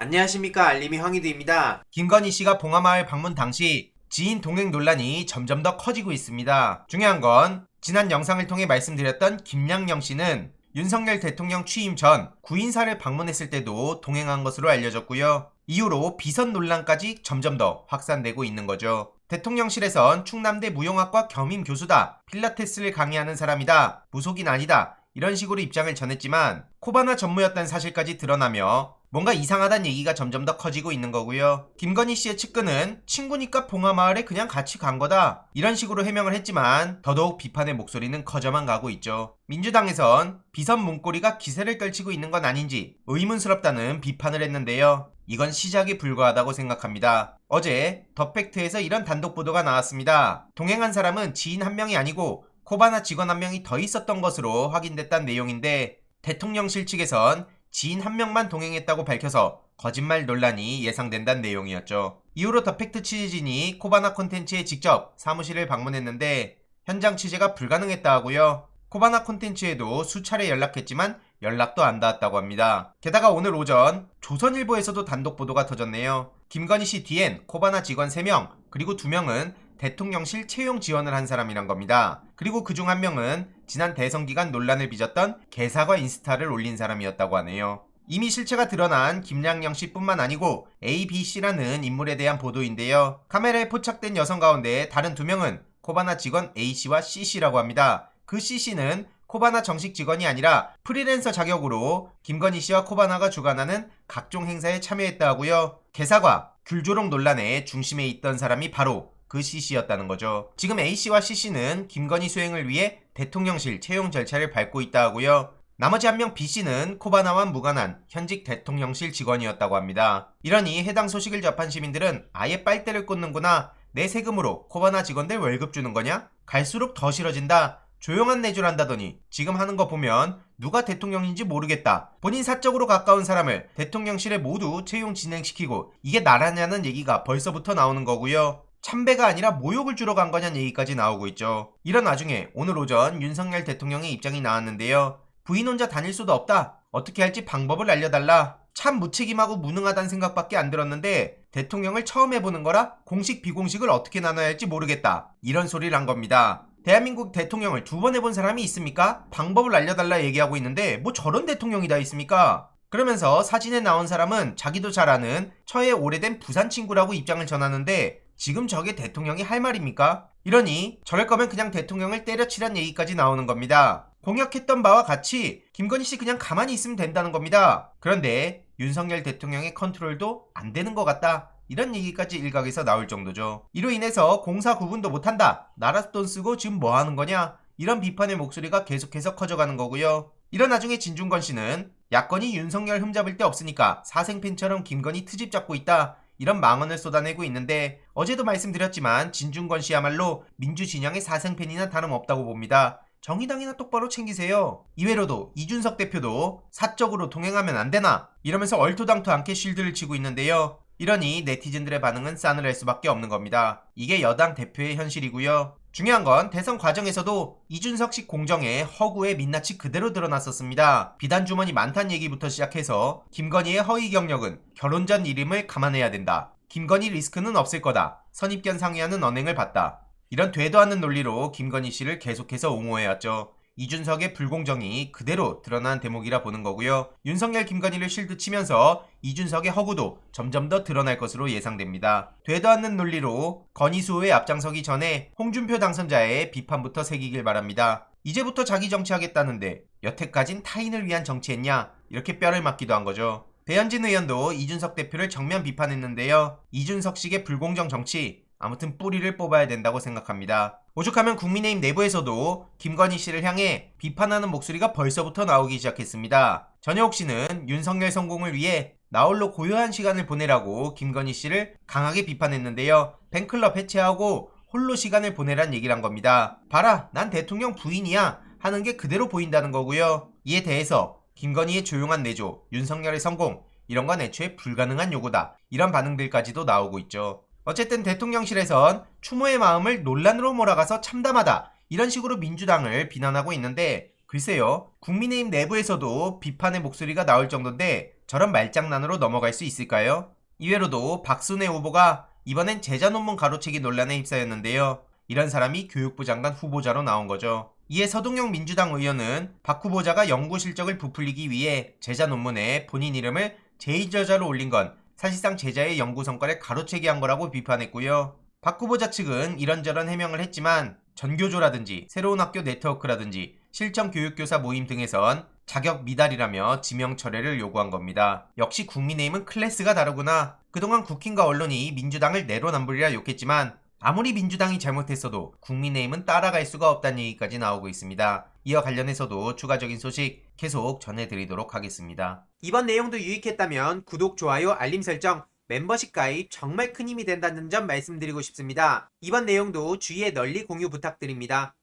안녕하십니까, 알림이 황희두입니다. 김건희 씨가 봉하마을 방문 당시 지인 동행 논란이 점점 더 커지고 있습니다. 중요한 건 지난 영상을 통해 말씀드렸던 김양영 씨는 윤석열 대통령 취임 전 구인사를 방문했을 때도 동행한 것으로 알려졌고요. 이후로 비선 논란까지 점점 더 확산되고 있는 거죠. 대통령실에선 충남대 무용학과 겸임 교수다, 필라테스를 강의하는 사람이다, 무속인 아니다, 이런 식으로 입장을 전했지만 코바나 전무였다는 사실까지 드러나며 뭔가 이상하다는 얘기가 점점 더 커지고 있는 거고요. 김건희 씨의 측근은 친구니까 봉하마을에 그냥 같이 간 거다, 이런 식으로 해명을 했지만 더더욱 비판의 목소리는 커져만 가고 있죠. 민주당에선 비선 문고리가 기세를 떨치고 있는 건 아닌지 의문스럽다는 비판을 했는데요. 이건 시작에 불과하다고 생각합니다. 어제 더 팩트에서 이런 단독 보도가 나왔습니다. 동행한 사람은 지인 한 명이 아니고 코바나 직원 한 명이 더 있었던 것으로 확인됐다는 내용인데, 대통령실 측에선 지인 한 명만 동행했다고 밝혀서 거짓말 논란이 예상된다는 내용이었죠. 이후로 더 팩트 취재진이 코바나 콘텐츠에 직접 사무실을 방문했는데 현장 취재가 불가능했다 하고요. 코바나 콘텐츠에도 수차례 연락했지만 연락도 안 닿았다고 합니다. 게다가 오늘 오전 조선일보에서도 단독 보도가 터졌네요. 김건희 씨 뒤엔 코바나 직원 3명, 그리고 2명은 대통령실 채용 지원을 한 사람이란 겁니다. 그리고 그중 한 명은 지난 대선 기간 논란을 빚었던 개사과 인스타를 올린 사람이었다고 하네요. 이미 실체가 드러난 김양영 씨뿐만 아니고 A, B, C라는 인물에 대한 보도인데요. 카메라에 포착된 여성 가운데 다른 2명은 코바나 직원 A 씨와 C 씨라고 합니다. 그 C 씨는 코바나 정식 직원이 아니라 프리랜서 자격으로 김건희 씨와 코바나가 주관하는 각종 행사에 참여했다 하고요. 개사과, 귤조롱 논란의 중심에 있던 사람이 바로 그 C씨였다는 거죠. 지금 A씨와 C씨는 김건희 수행을 위해 대통령실 채용 절차를 밟고 있다 하고요. 나머지 한 명 B씨는 코바나와 무관한 현직 대통령실 직원이었다고 합니다. 이러니 해당 소식을 접한 시민들은 아예 빨대를 꽂는구나, 내 세금으로 코바나 직원들 월급 주는 거냐? 갈수록 더 싫어진다, 조용한 내조란다더니 지금 하는 거 보면 누가 대통령인지 모르겠다, 본인 사적으로 가까운 사람을 대통령실에 모두 채용 진행시키고 이게 나라냐는 얘기가 벌써부터 나오는 거고요. 참배가 아니라 모욕을 주러 간 거냐는 얘기까지 나오고 있죠. 이런 와중에 오늘 오전 윤석열 대통령의 입장이 나왔는데요. 부인 혼자 다닐 수도 없다, 어떻게 할지 방법을 알려달라. 참 무책임하고 무능하다는 생각밖에 안 들었는데 대통령을 처음 해보는 거라 공식 비공식을 어떻게 나눠야 할지 모르겠다, 이런 소리를 한 겁니다. 대한민국 대통령을 2번 해본 사람이 있습니까? 방법을 알려달라 얘기하고 있는데 뭐 저런 대통령이 다 있습니까? 그러면서 사진에 나온 사람은 자기도 잘 아는 처의 오래된 부산 친구라고 입장을 전하는데 지금 저게 대통령이 할 말입니까? 이러니 저럴 거면 그냥 대통령을 때려치란 얘기까지 나오는 겁니다. 공약했던 바와 같이 김건희 씨 그냥 가만히 있으면 된다는 겁니다. 그런데 윤석열 대통령의 컨트롤도 안 되는 것 같다, 이런 얘기까지 일각에서 나올 정도죠. 이로 인해서 공사 구분도 못한다, 나라 돈 쓰고 지금 뭐 하는 거냐, 이런 비판의 목소리가 계속해서 커져가는 거고요. 이런 와중에 진중권 씨는 야권이 윤석열 흠잡을 데 없으니까 사생팬처럼 김건희 트집 잡고 있다, 이런 망언을 쏟아내고 있는데 어제도 말씀드렸지만 진중권 씨야말로 민주진영의 사생팬이나 다름없다고 봅니다. 정의당이나 똑바로 챙기세요. 이외로도 이준석 대표도 사적으로 동행하면 안 되나, 이러면서 얼토당토 않게 쉴드를 치고 있는데요. 이러니 네티즌들의 반응은 싸늘할 수밖에 없는 겁니다. 이게 여당 대표의 현실이고요. 중요한 건 대선 과정에서도 이준석식 공정에 허구의 민낯이 그대로 드러났었습니다. 비단 주머니 많다는 얘기부터 시작해서 김건희의 허위 경력은 결혼 전 이름을 감안해야 된다, 김건희 리스크는 없을 거다, 선입견 상회하는 언행을 봤다, 이런 되도 않는 논리로 김건희 씨를 계속해서 옹호해왔죠. 이준석의 불공정이 그대로 드러난 대목이라 보는 거고요. 윤석열 김건희를 실드 치면서 이준석의 허구도 점점 더 드러날 것으로 예상됩니다. 되도 않는 논리로 건희 수호에 앞장서기 전에 홍준표 당선자의 비판부터 새기길 바랍니다. 이제부터 자기 정치하겠다는데 여태까진 타인을 위한 정치했냐, 이렇게 뼈를 맞기도 한 거죠. 배현진 의원도 이준석 대표를 정면 비판했는데요. 이준석식의 불공정 정치, 아무튼 뿌리를 뽑아야 된다고 생각합니다. 오죽하면 국민의힘 내부에서도 김건희 씨를 향해 비판하는 목소리가 벌써부터 나오기 시작했습니다. 전효옥 씨는 윤석열 성공을 위해 나홀로 고요한 시간을 보내라고 김건희 씨를 강하게 비판했는데요. 팬클럽 해체하고 홀로 시간을 보내란 얘기를 한 겁니다. 봐라, 난 대통령 부인이야 하는 게 그대로 보인다는 거고요. 이에 대해서 김건희의 조용한 내조, 윤석열의 성공, 이런 건 애초에 불가능한 요구다, 이런 반응들까지도 나오고 있죠. 어쨌든 대통령실에선 추모의 마음을 논란으로 몰아가서 참담하다, 이런 식으로 민주당을 비난하고 있는데 글쎄요, 국민의힘 내부에서도 비판의 목소리가 나올 정도인데 저런 말장난으로 넘어갈 수 있을까요? 이외로도 박순애 후보가 이번엔 제자 논문 가로채기 논란에 휩싸였는데요. 이런 사람이 교육부 장관 후보자로 나온 거죠. 이에 서동영 민주당 의원은 박 후보자가 연구 실적을 부풀리기 위해 제자 논문에 본인 이름을 제1저자로 올린 건 사실상 제자의 연구 성과를 가로채기 한 거라고 비판했고요. 박 후보자 측은 이런저런 해명을 했지만 전교조라든지 새로운 학교 네트워크라든지 실천 교육교사 모임 등에선 자격 미달이라며 지명 철회를 요구한 겁니다. 역시 국민의힘은 클래스가 다르구나. 그동안 국힘과 언론이 민주당을 내로남불이라 욕했지만 아무리 민주당이 잘못했어도 국민의힘은 따라갈 수가 없다는 얘기까지 나오고 있습니다. 이와 관련해서도 추가적인 소식 계속 전해드리도록 하겠습니다. 이번 내용도 유익했다면 구독, 좋아요, 알림 설정, 멤버십 가입 정말 큰 힘이 된다는 점 말씀드리고 싶습니다. 이번 내용도 주위에 널리 공유 부탁드립니다.